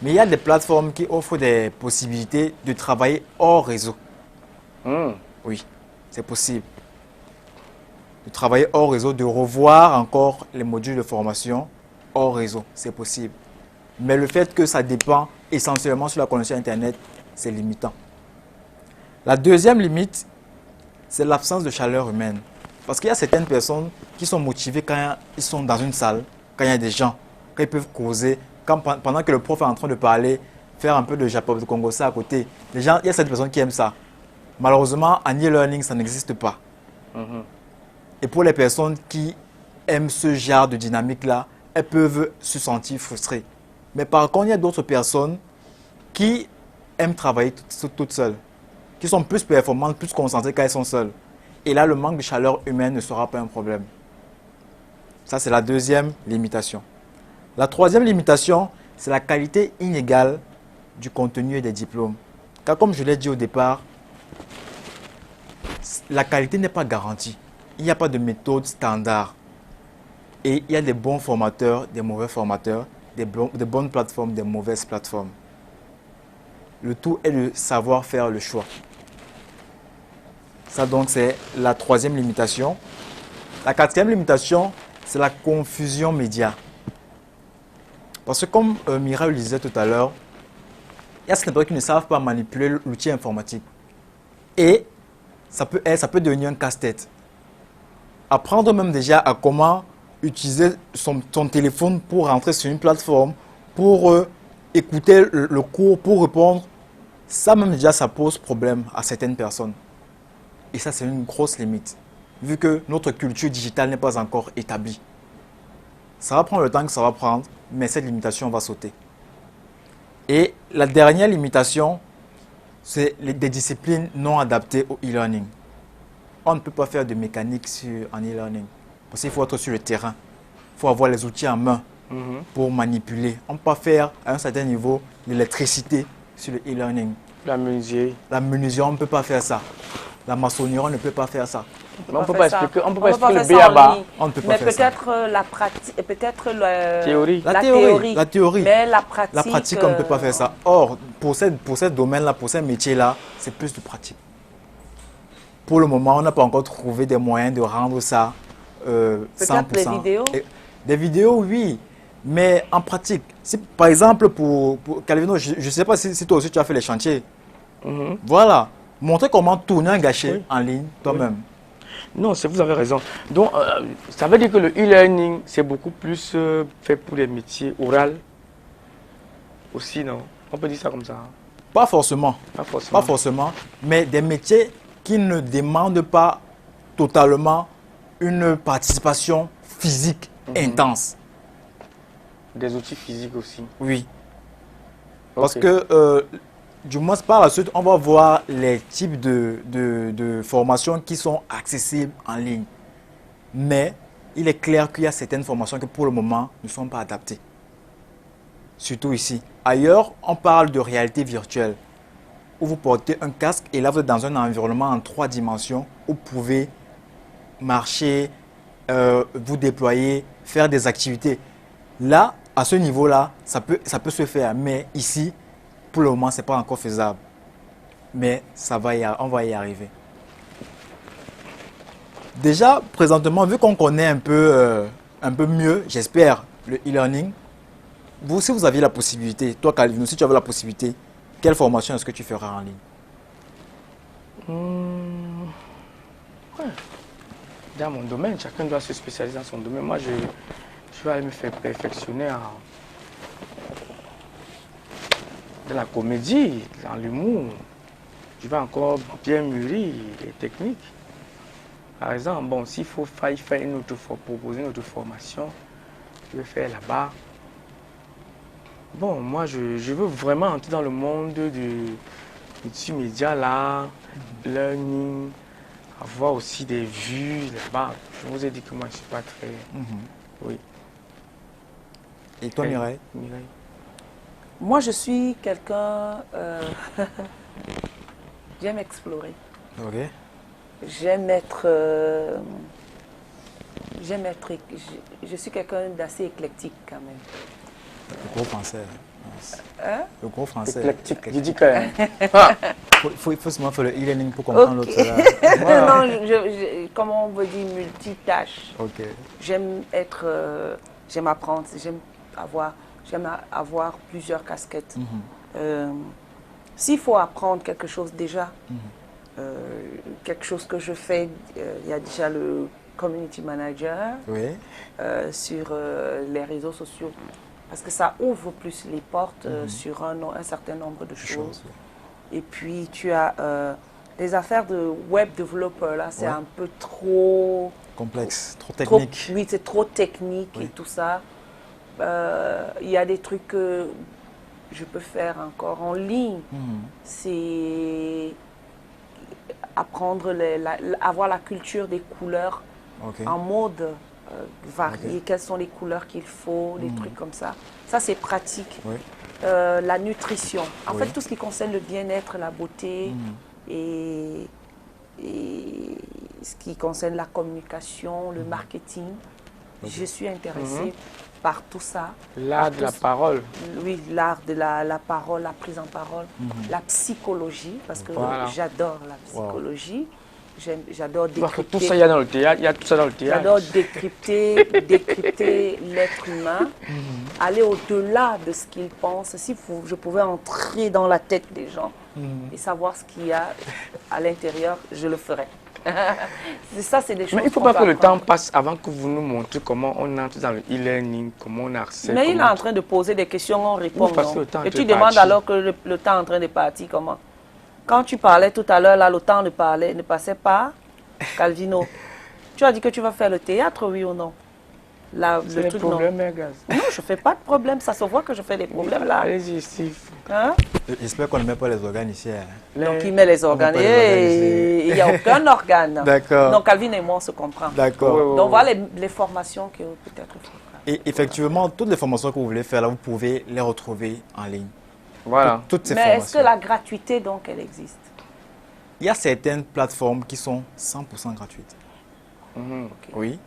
Mais il y a des plateformes qui offrent des possibilités de travailler hors réseau. Oui, c'est possible. De travailler hors réseau, de revoir encore les modules de formation hors réseau, c'est possible. Mais le fait que ça dépend essentiellement sur la connexion Internet, c'est limitant. La deuxième limite, c'est l'absence de chaleur humaine. Parce qu'il y a certaines personnes qui sont motivées quand ils sont dans une salle, quand il y a des gens, quand ils peuvent causer, pendant que le prof est en train de parler, faire un peu de Japon, de Congo, ça à côté. Les gens, il y a certaines personnes qui aiment ça. Malheureusement, en e-learning, ça n'existe pas. Et pour les personnes qui aiment ce genre de dynamique-là, elles peuvent se sentir frustrées. Mais par contre, il y a d'autres personnes qui aiment travailler toutes seules, qui sont plus performantes, plus concentrées quand elles sont seules. Et là, le manque de chaleur humaine ne sera pas un problème. Ça, c'est la deuxième limitation. La troisième limitation, c'est la qualité inégale du contenu et des diplômes. Car comme je l'ai dit au départ, la qualité n'est pas garantie. Il n'y a pas de méthode standard. Et il y a des bons formateurs, des mauvais formateurs, des bonnes plateformes, des mauvaises plateformes. Le tout est de savoir faire le choix. Ça donc c'est la troisième limitation. La quatrième limitation, c'est la confusion média. Parce que comme Mira le disait tout à l'heure, il y a certaines personnes qui ne savent pas manipuler l'outil informatique. Et ça peut devenir un casse-tête. Apprendre même déjà à comment utiliser son téléphone pour rentrer sur une plateforme, pour écouter le cours, pour répondre, ça même déjà ça pose problème à certaines personnes. Et ça c'est une grosse limite, vu que notre culture digitale n'est pas encore établie. Ça va prendre le temps que ça va prendre, mais cette limitation va sauter. Et la dernière limitation, c'est des disciplines non adaptées au e-learning. On ne peut pas faire de mécanique en e-learning, parce qu'il faut être sur le terrain. Il faut avoir les outils en main pour manipuler. On ne peut pas faire à un certain niveau l'électricité sur le e-learning. La menuiserie. La menuiserie, on ne peut pas faire ça. La maçonnerie, on ne peut pas faire ça. On ne peut pas expliquer, on peut pas expliquer le faire ça en B.A.B.A. ligne. On ne peut pas Mais faire ça. peut-être la pratique, peut-être Théorie. La théorie. Mais la pratique. La pratique, on ne peut pas faire ça. Or, pour ce domaine-là, pour ces métiers-là, c'est plus de pratique. Pour le moment, on n'a pas encore trouvé des moyens de rendre ça 100%. Peut-être des vidéos. Des vidéos, oui. Mais en pratique, si, par exemple, pour Calvino, je ne sais pas si toi aussi tu as fait les chantiers. Voilà. Montrer comment tourner un gâchis en ligne toi-même. Non, vous avez raison. Donc, ça veut dire que le e-learning, c'est beaucoup plus fait pour les métiers oraux aussi, non? On peut dire ça comme ça. Pas forcément. Pas forcément. Pas forcément. Mais des métiers qui ne demandent pas totalement une participation physique intense. Des outils physiques aussi. Oui. Parce que, du moins par la suite, on va voir les types de formations qui sont accessibles en ligne. Mais il est clair qu'il y a certaines formations qui pour le moment ne sont pas adaptées. Surtout ici. Ailleurs, on parle de réalité virtuelle, où vous portez un casque et là vous êtes dans un environnement en 3 dimensions où vous pouvez marcher, vous déployer, faire des activités. Là, à ce niveau-là, ça peut se faire. Mais ici, pour le moment, ce n'est pas encore faisable. Mais on va y arriver. Déjà, présentement, vu qu'on connaît un peu mieux, j'espère, le e-learning, si vous aviez la possibilité, toi Calvino, si tu avais la possibilité, quelle formation est-ce que tu feras en ligne? Dans mon domaine, chacun doit se spécialiser dans son domaine. Moi, je vais aller me faire perfectionner dans la comédie, dans l'humour. Je vais encore bien mûrir les techniques. Par exemple, bon, s'il faut faire proposer une autre formation, je vais faire là-bas. Bon, moi, je veux vraiment entrer dans le monde du multimédia, là, learning, avoir aussi des vues là-bas. Je vous ai dit que moi, je ne suis pas très... Oui. Et toi, Mireille? Moi, je suis quelqu'un... J'aime explorer. Ok. J'aime être... Je suis quelqu'un d'assez éclectique quand même. Le gros français. Hein? Le gros français. Éclectique, je dis quand même. Il faut seulement faire le e-learning pour comprendre l'autre. Non, comment on veut dire multitâche. Ok. J'aime être... j'aime apprendre, j'aime avoir plusieurs casquettes. S'il faut apprendre quelque chose déjà, quelque chose que je fais, il y a déjà le community manager sur les réseaux sociaux. Parce que ça ouvre plus les portes sur un certain nombre de choses. Et puis tu as les affaires de web developer, là c'est un peu trop... complexe, trop technique. Oui, c'est trop technique et tout ça. Il y a des trucs que je peux faire encore en ligne. C'est apprendre, avoir la culture des couleurs en mode varié. Quelles sont les couleurs qu'il faut, des trucs comme ça. Ça, c'est pratique. La nutrition. En fait, tout ce qui concerne le bien-être, la beauté et ce qui concerne la communication, le marketing. Je suis intéressée par tout ça. L'art de la parole. Oui, l'art de la parole, la prise en parole, la psychologie, parce que j'adore la psychologie. J'adore décrypter. Tout ça, il y a dans le théâtre. Il y a tout ça dans le théâtre. J'adore décrypter l'être humain, aller au-delà de ce qu'il pense. Si je pouvais entrer dans la tête des gens et savoir ce qu'il y a à l'intérieur, je le ferais. Ça, c'est des choses. Mais il ne faut pas que le temps passe avant que vous nous montriez comment on entre dans le e-learning, comment on accède. Mais il est en train de poser des questions, on répond. Et tu demandes partir. Alors que le temps est en train de partir, comment? Quand tu parlais tout à l'heure, là, le temps ne passait pas. Calvino, tu as dit que tu vas faire le théâtre, oui ou non? Le truc, problème, non, je ne fais pas de problème. Ça se voit que je fais des problèmes là. Allez-y, Steve. Hein? J'espère qu'on ne met pas les organes ici. Donc, il met les organes. Il n'y a aucun organe. D'accord. Donc, Calvin et moi, on se comprend. D'accord. Donc, voilà les formations que peut-être il faut faire. Et effectivement, toutes les formations que vous voulez faire, là, vous pouvez les retrouver en ligne. Voilà. Toutes ces Mais formations. est-ce que la gratuité, donc, elle existe? Il y a certaines plateformes qui sont 100% gratuites. Oui.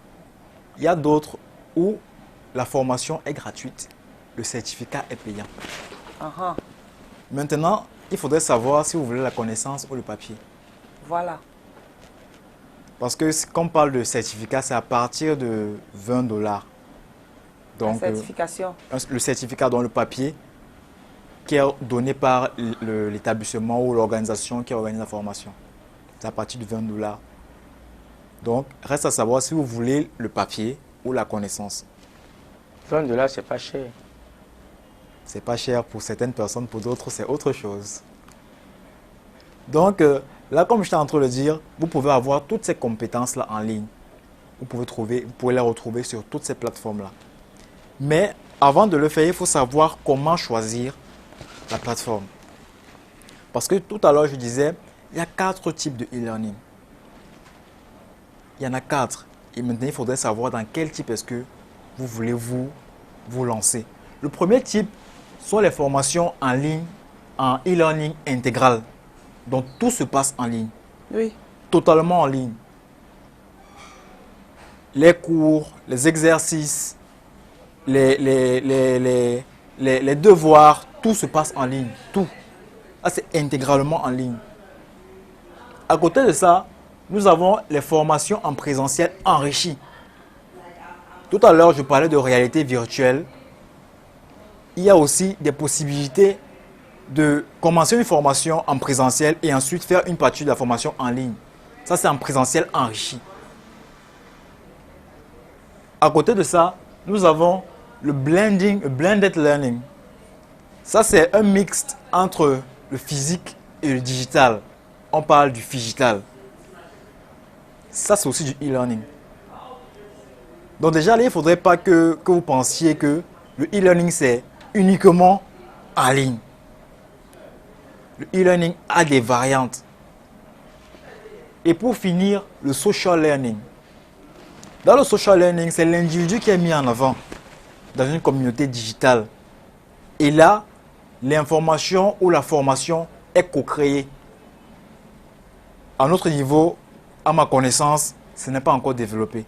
Il y a d'autres où la formation est gratuite, le certificat est payant. Maintenant, il faudrait savoir si vous voulez la connaissance ou le papier. Voilà. Parce que quand on parle de certificat, c'est à partir de $20. Donc, la certification. Le certificat dans le papier qui est donné par l'établissement ou l'organisation qui organise la formation. C'est à partir de $20. Donc, reste à savoir si vous voulez le papier ou la connaissance. $20, c'est pas cher. C'est pas cher pour certaines personnes, pour d'autres, c'est autre chose. Donc, là, comme je suis en train de le dire, vous pouvez avoir toutes ces compétences-là en ligne. Vous pouvez les retrouver sur toutes ces plateformes-là. Mais avant de le faire, il faut savoir comment choisir la plateforme. Parce que tout à l'heure, je disais, il y a 4 types de e-learning. Il y en a 4. Et maintenant, il faudrait savoir dans quel type est-ce que vous voulez vous lancer. Le premier type sont les formations en ligne, en e-learning intégral. Donc, tout se passe en ligne. Oui. Totalement en ligne. Les cours, les exercices, les devoirs, tout se passe en ligne. Tout. Ça, c'est intégralement en ligne. À côté de ça, nous avons les formations en présentiel enrichies. Tout à l'heure, je parlais de réalité virtuelle. Il y a aussi des possibilités de commencer une formation en présentiel et ensuite faire une partie de la formation en ligne. Ça, c'est en présentiel enrichi. À côté de ça, nous avons le blended learning. Ça, c'est un mixte entre le physique et le digital. On parle du phygital. Ça, c'est aussi du e-learning. Donc déjà, il ne faudrait pas que vous pensiez que le e-learning, c'est uniquement en ligne. Le e-learning a des variantes. Et pour finir, le social learning. Dans le social learning, c'est l'individu qui est mis en avant dans une communauté digitale. Et là, l'information ou la formation est co-créée. À notre niveau, à ma connaissance, ce n'est pas encore développé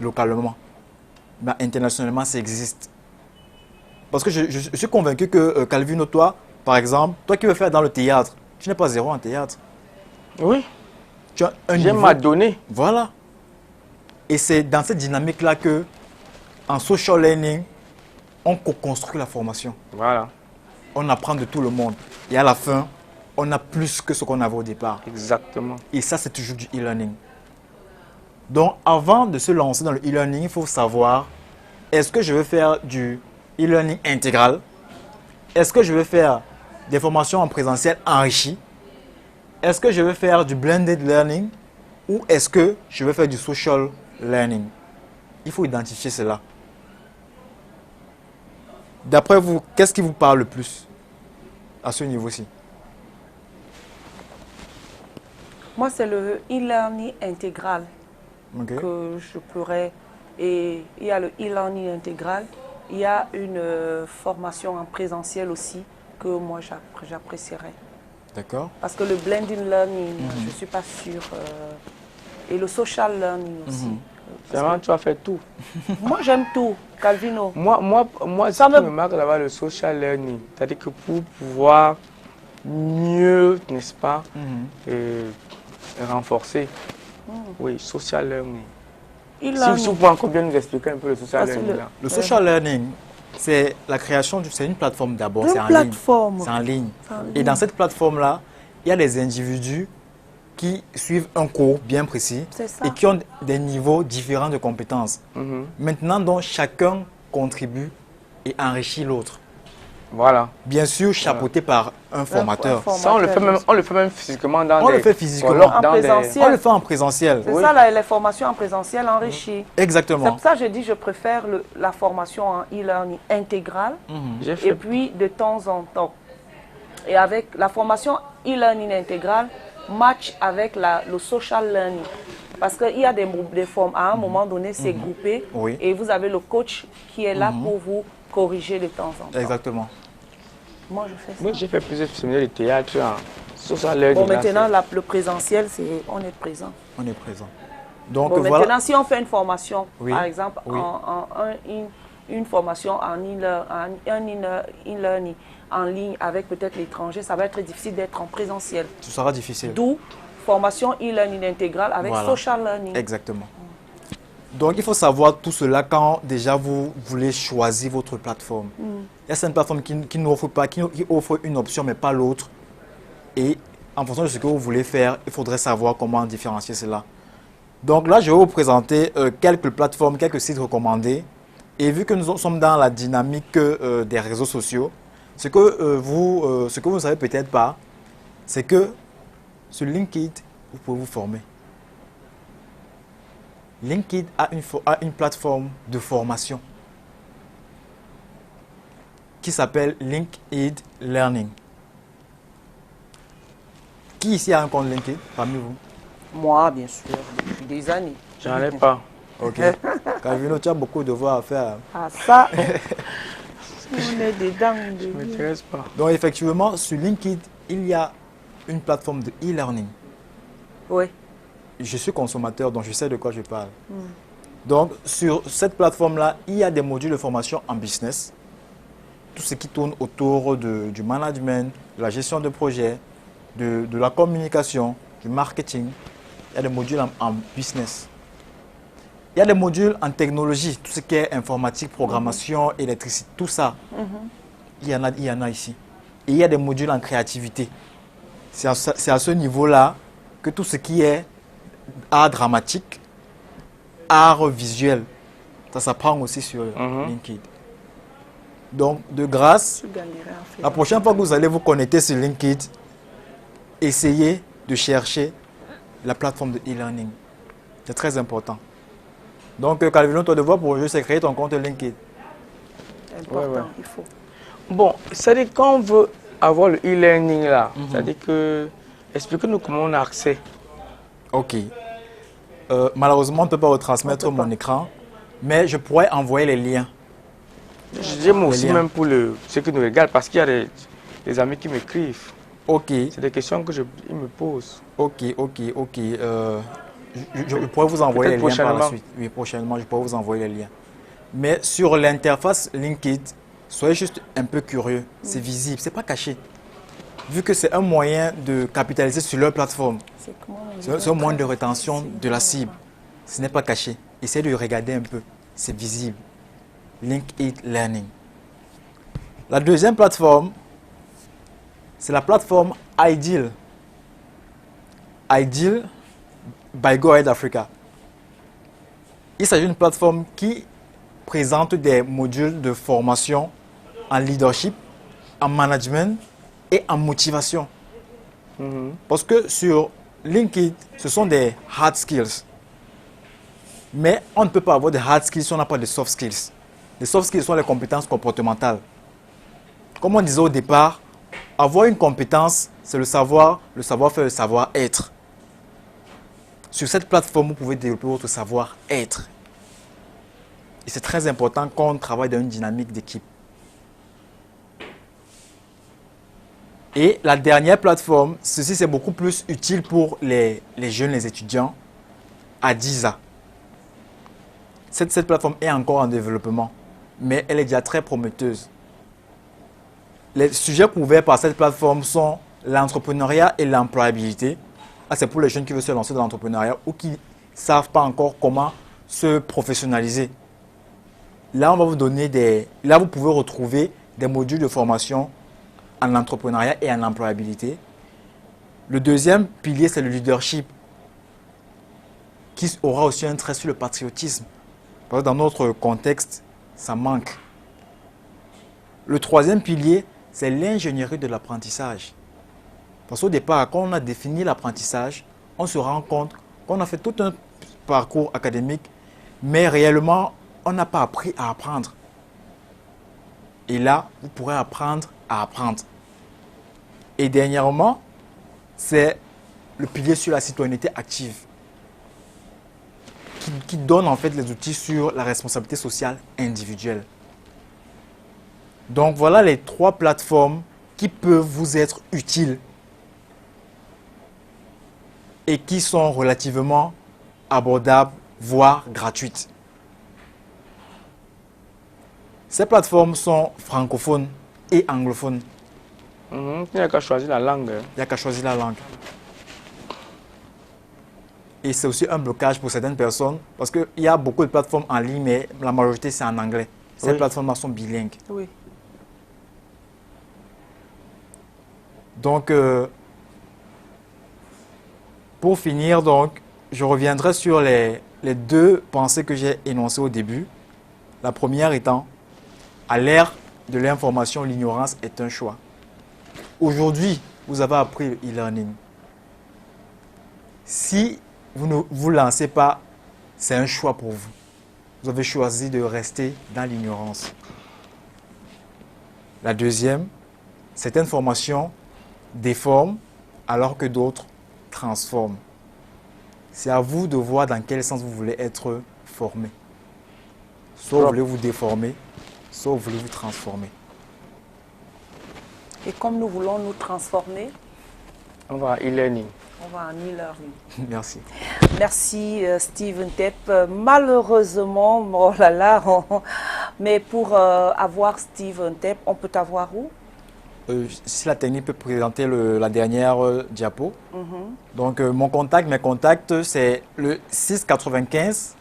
localement. Mais internationalement, ça existe. Parce que je suis convaincu que Calvino, toi, par exemple, toi qui veux faire dans le théâtre, tu n'es pas zéro en théâtre. Oui. Tu as un niveau. J'aime m'adonner. Voilà. Et c'est dans cette dynamique-là que, en social learning, on co-construit la formation. Voilà. On apprend de tout le monde. Et à la fin, on a plus que ce qu'on avait au départ. Exactement. Et ça, c'est toujours du e-learning. Donc, avant de se lancer dans le e-learning, il faut savoir, est-ce que je veux faire du e-learning intégral? Est-ce que je veux faire des formations en présentiel enrichies? Est-ce que je veux faire du blended learning? Ou est-ce que je veux faire du social learning? Il faut identifier cela. D'après vous, qu'est-ce qui vous parle le plus à ce niveau-ci? Moi, c'est le e-learning intégral que je pourrais. Et il y a le e-learning intégral. Il y a une formation en présentiel aussi que moi, j'apprécierais. D'accord. Parce que le blended learning, je ne suis pas sûre. Et le social learning aussi. Vraiment, tu as fait tout. Moi, j'aime tout, Calvino. Moi, ce qui me marque là-bas, le social learning. C'est-à-dire que pour pouvoir mieux, n'est-ce pas, renforcer. Oui, social learning. Si vous pouvez encore bien nous expliquer un peu le social learning là. Le social learning, c'est la création, c'est une plateforme d'abord, c'est en ligne. C'est en ligne. Et dans cette plateforme-là, il y a des individus qui suivent un cours bien précis et qui ont des niveaux différents de compétences. Maintenant, donc, chacun contribue et enrichit l'autre. Voilà. Bien sûr, chapeauté par un formateur. Ça, on le fait même physiquement dans On le fait physiquement. En présentiel. On le fait en présentiel. C'est ça, les formations en présentiel enrichies. Exactement. C'est pour ça que je dis je préfère la formation en e-learning intégrale et puis de temps en temps. Et avec la formation e-learning intégrale, match avec le social learning. Parce qu'il y a des formes, à un moment donné, c'est groupé et vous avez le coach qui est là pour vous corriger de temps en temps. Exactement. Moi, je fais ça. Moi, j'ai fait plusieurs séminaires de théâtre en social learning. Bon, maintenant, le présentiel, c'est on est présent. On est présent. Donc, bon, voilà. Maintenant, si on fait une formation, par exemple, une formation en e-learning en ligne avec peut-être l'étranger, ça va être difficile d'être en présentiel. Ce sera difficile. D'où formation e-learning intégrale avec social learning. Exactement. Donc, il faut savoir tout cela quand déjà vous voulez choisir votre plateforme. Il y a certaines plateformes qui n'offrent pas, qui offrent une option mais pas l'autre. Et en fonction de ce que vous voulez faire, il faudrait savoir comment différencier cela. Donc là, je vais vous présenter quelques plateformes, quelques sites recommandés. Et vu que nous sommes dans la dynamique des réseaux sociaux, ce que vous ne savez peut-être pas, c'est que sur LinkedIn, vous pouvez vous former. LinkedIn a une plateforme de formation qui s'appelle LinkedIn Learning. Qui ici a un compte LinkedIn parmi vous? Moi, bien sûr, depuis des années. J'en ai pas. Ok. Calvino, tu as beaucoup de devoirs à faire. Ah, ça, on est dedans. Je ne m'intéresse pas. Donc, effectivement, sur LinkedIn, il y a une plateforme de e-learning. Oui. Je suis consommateur, donc je sais de quoi je parle. Donc, sur cette plateforme-là, il y a des modules de formation en business. Tout ce qui tourne autour du management, de la gestion de projet, de la communication, du marketing. Il y a des modules en business. Il y a des modules en technologie, tout ce qui est informatique, programmation, électricité, tout ça. Il y en a ici. Et il y a des modules en créativité. C'est à ce niveau-là que tout ce qui est art dramatique, art visuel, ça s'apprend aussi sur LinkedIn. Donc, de grâce, la prochaine fois que vous allez vous connecter sur LinkedIn, essayez de chercher la plateforme de e-learning. C'est très important. Donc, Calvino, ton devoir pour aujourd'hui, c'est créer ton compte LinkedIn. Important, il faut. Bon, c'est-à-dire quand on veut avoir le e-learning là, c'est-à-dire que, expliquez-nous comment on a accès. Ok. Malheureusement, on ne peut pas retransmettre mon écran, mais je pourrais envoyer les liens. J'aime aussi même pour ceux qui nous regardent, parce qu'il y a des amis qui m'écrivent. Ok. C'est des questions que ils me posent. Ok. Je pourrais vous envoyer les liens par la suite. Oui, prochainement, je pourrais vous envoyer les liens. Mais sur l'interface LinkedIn, soyez juste un peu curieux. C'est visible, c'est pas caché. Vu que c'est un moyen de capitaliser sur leur plateforme, c'est un moyen de rétention de la cible. Ce n'est pas caché. Essayez de regarder un peu. C'est visible. LinkedIn Learning. La deuxième plateforme, c'est la plateforme Ideal. Ideal by Go Ahead Africa. Il s'agit d'une plateforme qui présente des modules de formation en leadership, en management et en motivation. Parce que sur LinkedIn, ce sont des hard skills. Mais on ne peut pas avoir de hard skills si on n'a pas de soft skills. Les soft skills sont les compétences comportementales. Comme on disait au départ, avoir une compétence, c'est le savoir-faire, le savoir-être. Sur cette plateforme, vous pouvez développer votre savoir-être. Et c'est très important quand on travaille dans une dynamique d'équipe. Et la dernière plateforme, ceci c'est beaucoup plus utile pour les jeunes, les étudiants, Adiza. cette plateforme est encore en développement, mais elle est déjà très prometteuse. Les sujets couverts par cette plateforme sont l'entrepreneuriat et l'employabilité. C'est pour les jeunes qui veulent se lancer dans l'entrepreneuriat ou qui ne savent pas encore comment se professionnaliser. Là, on va vous donner là, vous pouvez retrouver des modules de formation en entrepreneuriat et en employabilité. Le deuxième pilier, c'est le leadership, qui aura aussi un trait sur le patriotisme. Parce que dans notre contexte, ça manque. Le troisième pilier, c'est l'ingénierie de l'apprentissage. Parce qu'au départ, quand on a défini l'apprentissage, on se rend compte qu'on a fait tout un parcours académique, mais réellement, on n'a pas appris à apprendre. Et là, vous pourrez apprendre à apprendre. Et dernièrement, c'est le pilier sur la citoyenneté active, qui donne en fait les outils sur la responsabilité sociale individuelle. Donc voilà les 3 plateformes qui peuvent vous être utiles et qui sont relativement abordables, voire gratuites. Ces plateformes sont francophones et anglophones. Il n'y a qu'à choisir la langue. Il n'y a qu'à choisir la langue. Et c'est aussi un blocage pour certaines personnes parce qu'il y a beaucoup de plateformes en ligne, mais la majorité c'est en anglais. Ces plateformes-là sont bilingues. Oui. Donc, pour finir, donc, je reviendrai sur les 2 pensées que j'ai énoncées au début. La première étant, à l'ère de l'information, l'ignorance est un choix. Aujourd'hui, vous avez appris le e-learning. Si vous ne vous lancez pas, c'est un choix pour vous. Vous avez choisi de rester dans l'ignorance. La deuxième, certaines formations déforment alors que d'autres transforment. C'est à vous de voir dans quel sens vous voulez être formé. Soit vous voulez vous déformer, soit vous voulez vous transformer. Et comme nous voulons nous transformer, On va à e-learning. on va en e-learning. Merci. Merci Steve Ntep. Malheureusement, oh là là, mais pour avoir Steve Ntep, on peut t'avoir où? Si la technique peut présenter la dernière diapo. Donc mes contacts, c'est le 695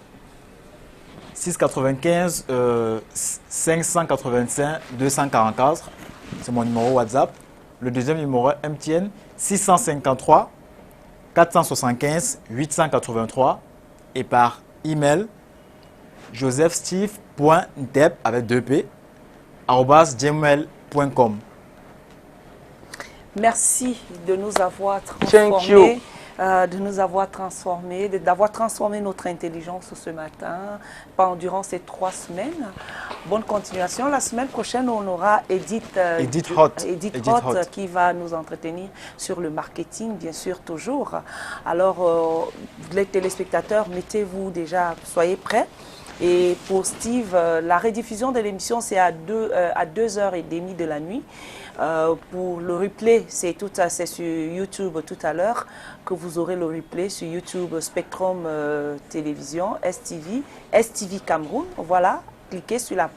585 244. C'est mon numéro WhatsApp. Le deuxième numéro MTN 653 475 883 et par email josephsteve.ntep avec 2p @gmail.com. Merci de nous avoir transformés, d'avoir transformé notre intelligence ce matin durant ces 3 semaines. Bonne continuation. La semaine prochaine, on aura Edith Hot qui va nous entretenir sur le marketing, bien sûr, toujours. Alors, les téléspectateurs, mettez-vous déjà, soyez prêts. Et pour Steve, la rediffusion de l'émission, c'est à 2h30 de la nuit. Pour le replay, c'est sur YouTube tout à l'heure que vous aurez le replay sur YouTube Spectrum Télévision, STV Cameroun. Voilà, cliquez sur la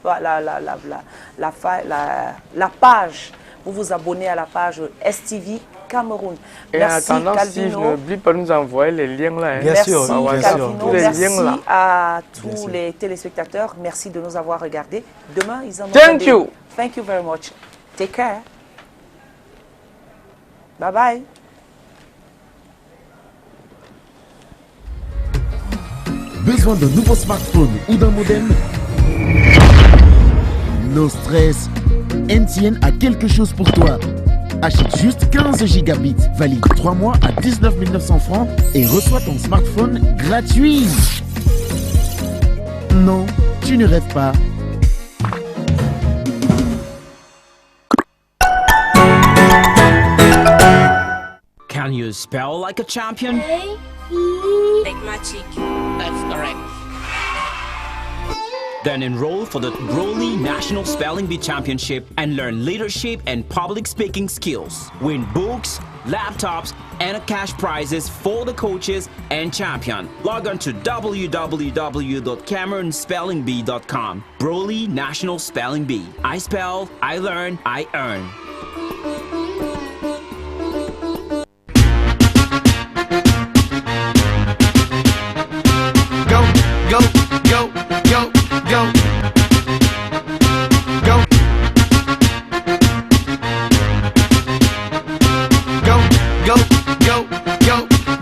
page. Vous vous abonnez à la page STV Cameroun. Et merci en attendant, Calvino. Steve, n'oublie pas de nous envoyer les liens là. Bien Merci sûr, Calvino, tous les merci liens là. à tous Bien sûr. les téléspectateurs. Merci de nous avoir regardés. Demain, ils en ont Thank you. Thank you very much. Take care. Bye bye. Besoin d'un nouveau smartphone ou d'un modem? No stress. MTN a quelque chose pour toi. Achète juste 15 gigabits, valide 3 mois à 19 900 francs et reçois ton smartphone gratuit. Non, tu ne rêves pas. Can you spell like a champion? Like magic. That's correct. Then enroll for the Broly National Spelling Bee Championship and learn leadership and public speaking skills. Win books, laptops, and cash prizes for the coaches and champion. Log on to www.cameronspellingbee.com. Broly National Spelling Bee. I spell, I learn, I earn.